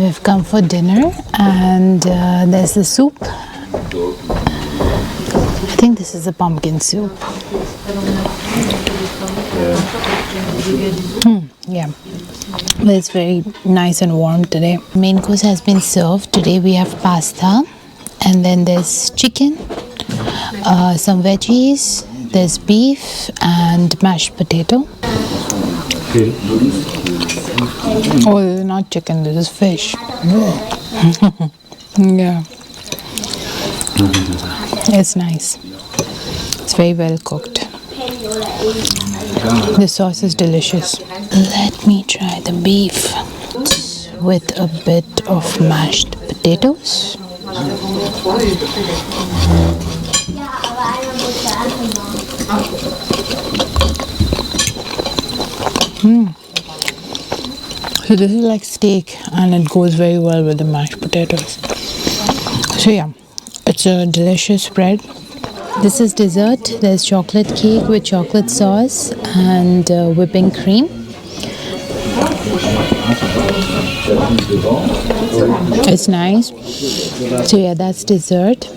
we've come for dinner, and there's the soup. I think this is a pumpkin soup. Yeah, but it's very nice and warm today. Main course has been served. Today we have pasta, and then there's chicken, some veggies, there's beef and mashed potato. Oh, this is not chicken, this is fish. Yeah. It's nice. It's very well cooked. The sauce is delicious. Let me try the beef with a bit of mashed potatoes. So this is like steak, and it goes very well with the mashed potatoes. So yeah, it's a delicious spread. This is dessert. There's chocolate cake with chocolate sauce and whipping cream. It's nice. So yeah, that's dessert.